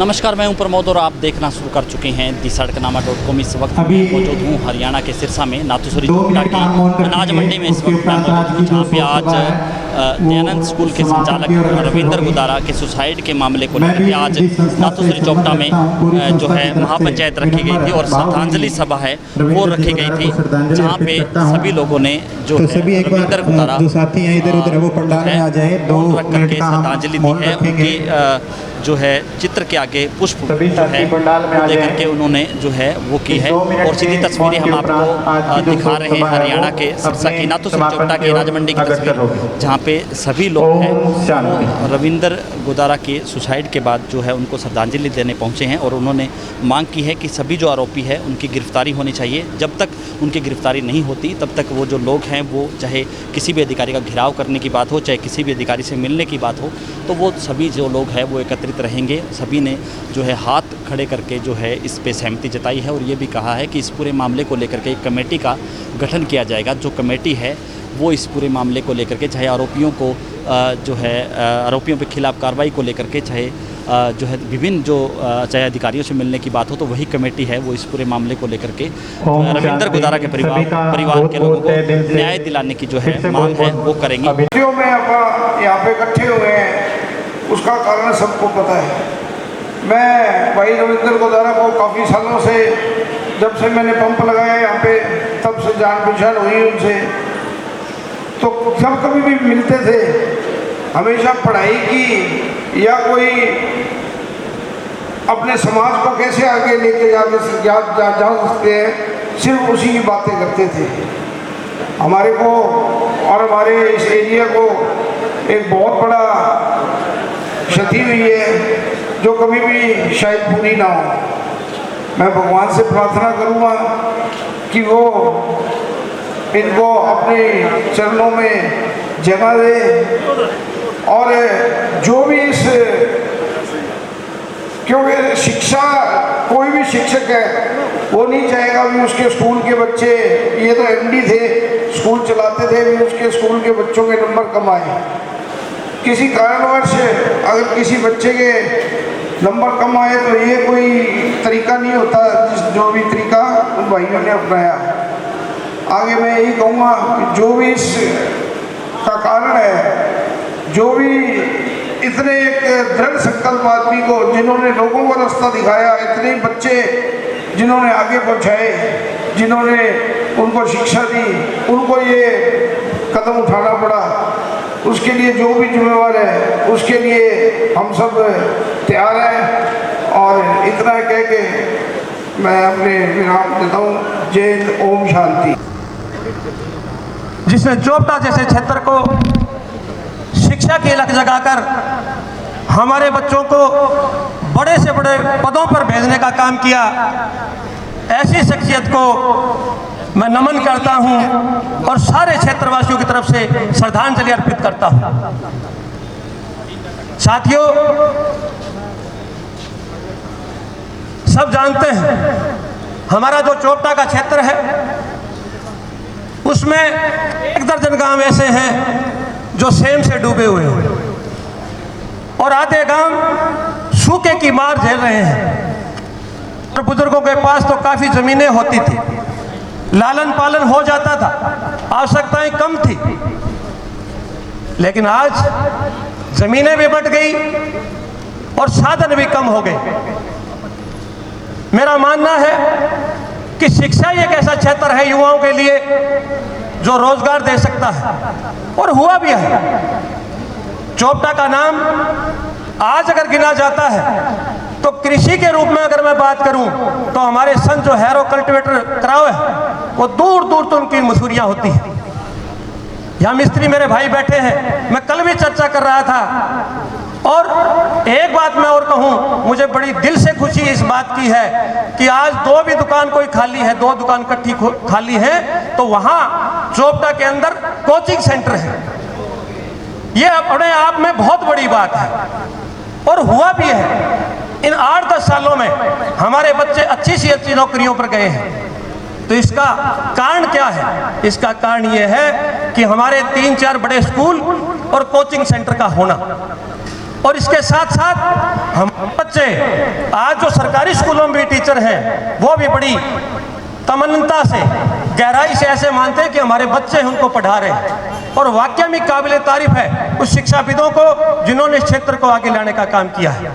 नमस्कार, मैं हूं प्रमोद और आप देखना शुरू कर चुके हैं dsarknama.com। इस वक्त मैं मौजूद हूं हरियाणा के सिरसा में नाथूसरी चोपटा की अनाज मंडी में। इस वक्त मैं मौजूद हूं जहां पे आज दयानंद स्कूल के संचालक रविंद्र गुदारा के सुसाइड के मामले को लेकर के आज नाथूसरी चोपटा में जो है महापंचायत रखी गई थी और श्रद्धांजलि सभा है वो रखी गई थी, जहाँ पे सभी लोगों ने जो है रविंद्र गुदारा रख करके श्रद्धांजलि दी है। उनकी जो है चित्र के आगे पुष्प जो है लेकर के उन्होंने जो है वो की है। और सीधी तस्वीरें हम आपको दिखा रहे हैं हरियाणा के सिरसा की नाथूसरी चोपटा की अनाज मंडी की तस्वीर, जहाँ पे सभी लोग हैं वो रविंद्र गुदारा के सुसाइड के बाद जो है उनको श्रद्धांजलि देने पहुँचे हैं। और उन्होंने मांग की है कि सभी जो आरोपी है उनकी गिरफ्तारी होनी चाहिए। जब तक उनकी गिरफ्तारी नहीं होती तब तक वो जो लोग हैं वो चाहे किसी भी अधिकारी का घेराव करने की बात हो, चाहे किसी भी अधिकारी से मिलने की बात हो, तो वो सभी जो लोग हैं वो एकत्रित रहेंगे। सभी ने जो है हाथ खड़े करके जो है इस पे सहमति जताई है और ये भी कहा है कि इस पूरे मामले को लेकर के एक कमेटी का गठन किया जाएगा। जो कमेटी है वो इस पूरे मामले को लेकर के चाहे आरोपियों को जो है आरोपियों के खिलाफ कार्रवाई को लेकर के चाहे जो है विभिन्न जो चाहे अधिकारियों से मिलने की बात हो, तो वही कमेटी है वो इस पूरे मामले को लेकर के रविंद्र गुदारा के परिवार के लोगों को न्याय दिलाने की जो है मांग है वो करेंगी। यहाँ पे इकट्ठे हुए हैं उसका कारण सबको पता है। मैं भाई रविंद्र गुदारा को काफ़ी सालों से, जब से मैंने पंप लगाया यहाँ पे तब से जान पहचान हुई उनसे, तो जब कभी भी मिलते थे हमेशा पढ़ाई की या कोई अपने समाज को कैसे आगे लेके जा सकते हैं, सिर्फ उसी की बातें करते थे। हमारे को और हमारे इस एरिया को एक बहुत बड़ा क्षति हुई है जो कभी भी शायद पूरी ना हो। मैं भगवान से प्रार्थना करूँगा कि वो इनको अपने चरणों में जगह दे। और जो भी इस, क्योंकि शिक्षा, कोई भी शिक्षक है वो नहीं चाहेगा भी उसके स्कूल के बच्चे, ये तो एमडी थे स्कूल चलाते थे, भी उसके स्कूल के बच्चों के नंबर कम आए। किसी कारणवश अगर किसी बच्चे के नंबर कम आए तो ये कोई तरीका नहीं होता जो भी तरीका उन भाइयों ने अपनाया। आगे मैं यही कहूँगा कि जो भी इस का कारण है, जो भी इतने एक दृढ़ संकल्प आदमी को, जिन्होंने लोगों को रास्ता दिखाया, इतने बच्चे जिन्होंने आगे पहुँचाए, जिन्होंने उनको शिक्षा दी, उनको ये कदम उठाना पड़ा, उसके लिए जो भी जिम्मेवार है उसके लिए हम सब तैयार हैं। और इतना कह के मैं अपने विराम देता हूँ। जय हिंद, ओम शांति। जिसने चोपटा जैसे क्षेत्र को शिक्षा की लक जगाकर हमारे बच्चों को बड़े से बड़े पदों पर भेजने का काम किया, ऐसी शख्सियत को मैं नमन करता हूं और सारे क्षेत्रवासियों की तरफ से श्रद्धांजलि अर्पित करता हूं। साथियों, सब जानते हैं हमारा जो चोपटा का क्षेत्र है उसमें 1 दर्जन गांव ऐसे हैं जो सेम से डूबे हुए हैं और आधे गांव सूखे की मार झेल रहे हैं। और बुजुर्गों के पास तो काफ़ी ज़मीनें होती थी, लालन पालन हो जाता था, आवश्यकताएं कम थी, लेकिन आज ज़मीनें भी बंट गई और साधन भी कम हो गए। मेरा मानना है कि शिक्षा एक ऐसा क्षेत्र है युवाओं के लिए जो रोजगार दे सकता है और हुआ भी है। चोपटा का नाम आज अगर गिना जाता है तो कृषि के रूप में अगर मैं बात करूं तो हमारे संत जो हैरो कल्टीवेटर कराव है वो दूर दूर तो उनकी मसूरियां होती हैं। यहाँ मिस्त्री मेरे भाई बैठे हैं, मैं कल भी चर्चा कर रहा था। और एक बात मैं और कहूँ, मुझे बड़ी दिल से खुशी इस बात की है कि आज 2 भी दुकान कोई खाली है, 2 दुकान इकट्ठी खाली है, तो वहाँ चोपटा के अंदर कोचिंग सेंटर है। ये अपने आप में बहुत बड़ी बात है और हुआ भी है। इन 8-10 सालों में हमारे बच्चे अच्छी सी अच्छी नौकरियों पर गए हैं। तो इसका कारण क्या है? इसका कारण ये है कि हमारे 3-4 बड़े स्कूल और कोचिंग सेंटर का होना। और इसके साथ साथ हम बच्चे आज जो सरकारी स्कूलों में भी टीचर हैं वो भी बड़ी तमन्नता से, गहराई से ऐसे मानते हैं कि हमारे बच्चे हैं उनको पढ़ा रहे हैं। और वाकई में काबिल तारीफ है उस शिक्षाविदों को जिन्होंने इस क्षेत्र को आगे लाने का काम किया है।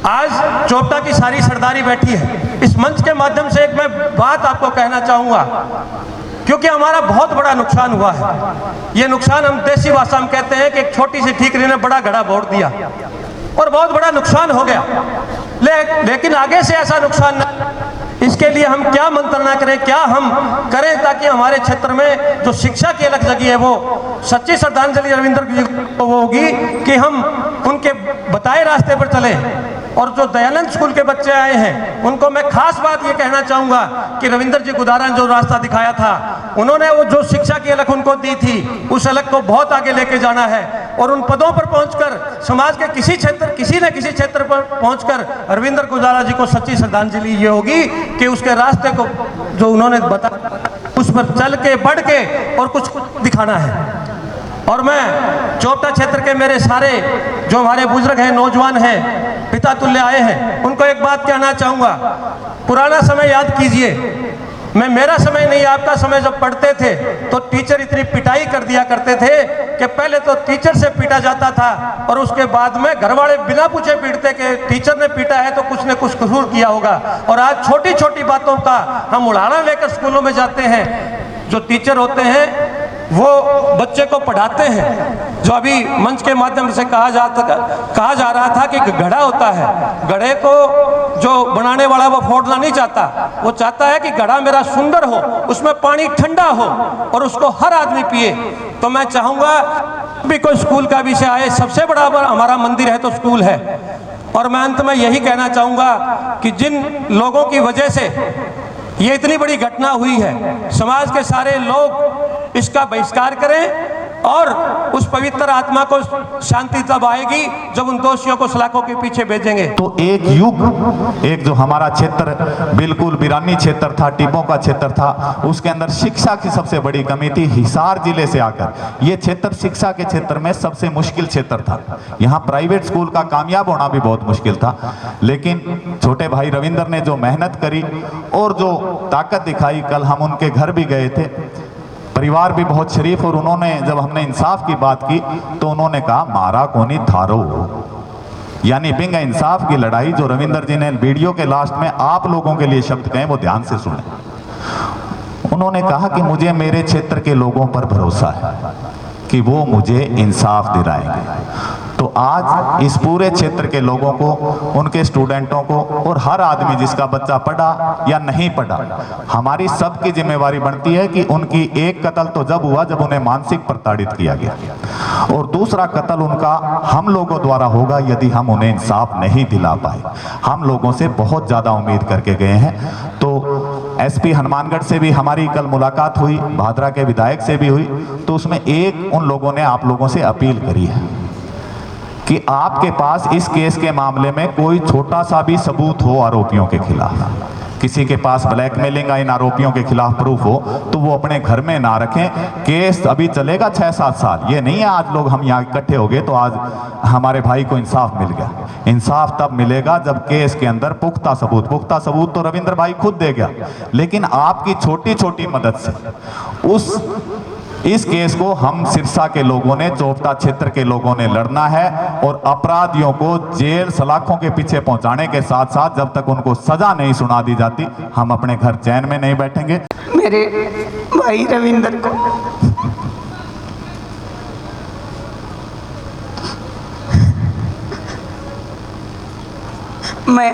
आज चोपटा की सारी सरदारी बैठी है। इस मंच के माध्यम से एक मैं बात आपको कहना चाहूँगा, क्योंकि हमारा बहुत बड़ा नुकसान हुआ है। ये नुकसान हम देसी भाषा में कहते हैं कि एक छोटी सी ठीकरी ने बड़ा घड़ा बोड़ दिया और बहुत बड़ा नुकसान हो गया। लेकिन आगे से ऐसा नुकसान न, इसके लिए हम क्या मंत्रणा करें, क्या हम करें ताकि हमारे क्षेत्र में जो शिक्षा की अलग जगह है वो सच्ची श्रद्धांजलि रविंद्र जी को होगी कि हम उनके बताए रास्ते पर चलें। और जो दयानंद स्कूल के बच्चे आए हैं उनको मैं खास बात ये कहना चाहूँगा कि रविंद्र जी गुदारा ने जो रास्ता दिखाया था, उन्होंने वो जो शिक्षा की अलग उनको दी थी, उस अलग को बहुत आगे लेके जाना है। और उन पदों पर पहुंचकर समाज के किसी न किसी क्षेत्र पर पहुंचकर रविंद्र गुदारा जी को सच्ची श्रद्धांजलि ये होगी कि उसके रास्ते को जो उन्होंने बताया उस पर चल के बढ़ के और कुछ दिखाना है। और मैं चोपटा क्षेत्र के मेरे सारे जो हमारे बुजुर्ग हैं, नौजवान हैं, पिता तुल्य आए हैं, उनको एक बात कहना चाहूँगा। पुराना समय याद कीजिए। मेरा समय नहीं, आपका समय जब पढ़ते थे तो टीचर इतनी पिटाई कर दिया करते थे कि पहले तो टीचर से पीटा जाता था और उसके बाद में घर वाले बिना पूछे पीटते कि टीचर ने पीटा है तो कुछ ने कुछ कसूर किया होगा। और आज छोटी छोटी बातों का हम उड़ाना लेकर स्कूलों में जाते हैं। जो टीचर होते हैं वो बच्चे को पढ़ाते हैं। जो अभी मंच के माध्यम से कहा जा रहा था कि घड़ा होता है, घड़े को जो बनाने वाला वो फोड़ना नहीं चाहता, वो चाहता है कि घड़ा मेरा सुंदर हो, उसमें पानी ठंडा हो और उसको हर आदमी पिए। तो मैं चाहूँगा भी कोई स्कूल का विषय आए, सबसे बड़ा हमारा मंदिर है तो स्कूल है। और मैं अंत में यही कहना चाहूँगा कि जिन लोगों की वजह से ये इतनी बड़ी घटना हुई है, समाज के सारे लोग इसका बहिष्कार करें और उस पवित्र आत्मा को शांति तब आएगी जब उन दोषियों को सलाखों के पीछे भेजेंगे। तो एक युग, एक जो हमारा क्षेत्र बिल्कुल वीरानी क्षेत्र था, टिब्बों का क्षेत्र था, उसके अंदर शिक्षा की सबसे बड़ी कमी थी। हिसार जिले से आकर ये क्षेत्र शिक्षा के क्षेत्र में सबसे मुश्किल क्षेत्र था। यहाँ प्राइवेट स्कूल का कामयाब होना भी बहुत मुश्किल था। लेकिन छोटे भाई रविंद्र ने जो मेहनत करी और जो ताकत दिखाई, कल हम उनके घर भी गए थे, परिवार भी बहुत शरीफ, और उन्होंने जब हमने इंसाफ की बात की तो उन्होंने कहा मारा कोनी थारो, यानी बिंग इंसाफ की लड़ाई। जो रविंद्र जी ने वीडियो के लास्ट में आप लोगों के लिए शब्द कहे वो ध्यान से सुने। उन्होंने कहा कि मुझे मेरे क्षेत्र के लोगों पर भरोसा है कि वो मुझे इंसाफ दिलाएंगे। तो आज इस पूरे क्षेत्र के लोगों को, उनके स्टूडेंटों को और हर आदमी जिसका बच्चा पढ़ा या नहीं पढ़ा, हमारी सबकी जिम्मेवारी बनती है कि उनकी एक कत्ल तो जब हुआ जब उन्हें मानसिक प्रताड़ित किया गया, और दूसरा कत्ल उनका हम लोगों द्वारा होगा यदि हम उन्हें इंसाफ नहीं दिला पाए। हम लोगों से बहुत ज़्यादा उम्मीद करके गए हैं। तो एसपी हनुमानगढ़ से भी हमारी कल मुलाकात हुई, भादरा के विधायक से भी हुई, तो उसमें एक उन लोगों ने आप लोगों से अपील करी है कि आपके पास इस केस के मामले में कोई छोटा सा भी सबूत हो आरोपियों के खिलाफ, किसी के पास ब्लैकमेलिंग इन आरोपियों के खिलाफ प्रूफ हो, तो वो अपने घर में ना रखें। केस अभी चलेगा 6-7 साल। ये नहीं है आज लोग हम यहाँ इकट्ठे हो गए तो आज हमारे भाई को इंसाफ मिल गया। इंसाफ तब मिलेगा जब केस के अंदर पुख्ता सबूत तो रविंद्र भाई खुद दे गया, लेकिन आपकी छोटी छोटी मदद से इस केस को हम सिरसा के लोगों ने, चोपटा क्षेत्र के लोगों ने लड़ना है और अपराधियों को जेल सलाखों के पीछे पहुंचाने के साथ साथ जब तक उनको सजा नहीं सुना दी जाती हम अपने घर चैन में नहीं बैठेंगे। मेरे भाई रविंद्र को मैं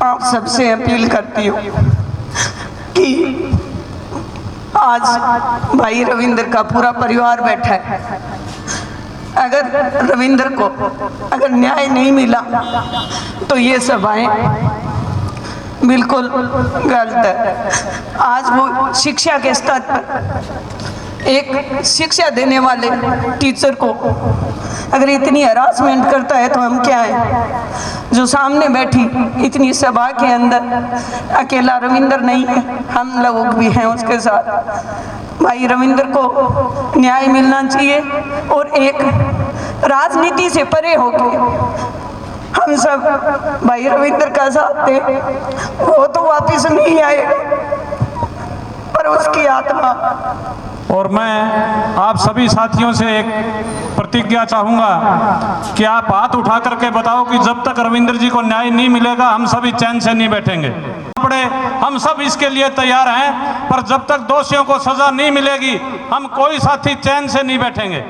आप सबसे अपील करती हूँ कि आज भाई रविंद्र का पूरा परिवार बैठा है। अगर रविंद्र को अगर न्याय नहीं मिला तो ये सभाएं बिल्कुल गलत है। आज वो शिक्षा के स्तर पर एक शिक्षा देने वाले टीचर को अगर इतनी हरासमेंट करता है तो हम क्या हैं? जो सामने बैठी इतनी सभा के अंदर अकेला रविंद्र नहीं है, हम लोग भी हैं उसके साथ। भाई रविंद्र को न्याय मिलना चाहिए और एक राजनीति से परे होके हम सब भाई रविंद्र का साथ थे। वो तो वापस नहीं आएगा, पर उसकी आत्मा। और मैं आप सभी साथियों से एक प्रतिज्ञा चाहूँगा कि आप हाथ उठा करके बताओ कि जब तक रविंद्र जी को न्याय नहीं मिलेगा हम सभी चैन से नहीं बैठेंगे। हम सब इसके लिए तैयार हैं, पर जब तक दोषियों को सजा नहीं मिलेगी हम कोई साथी चैन से नहीं बैठेंगे।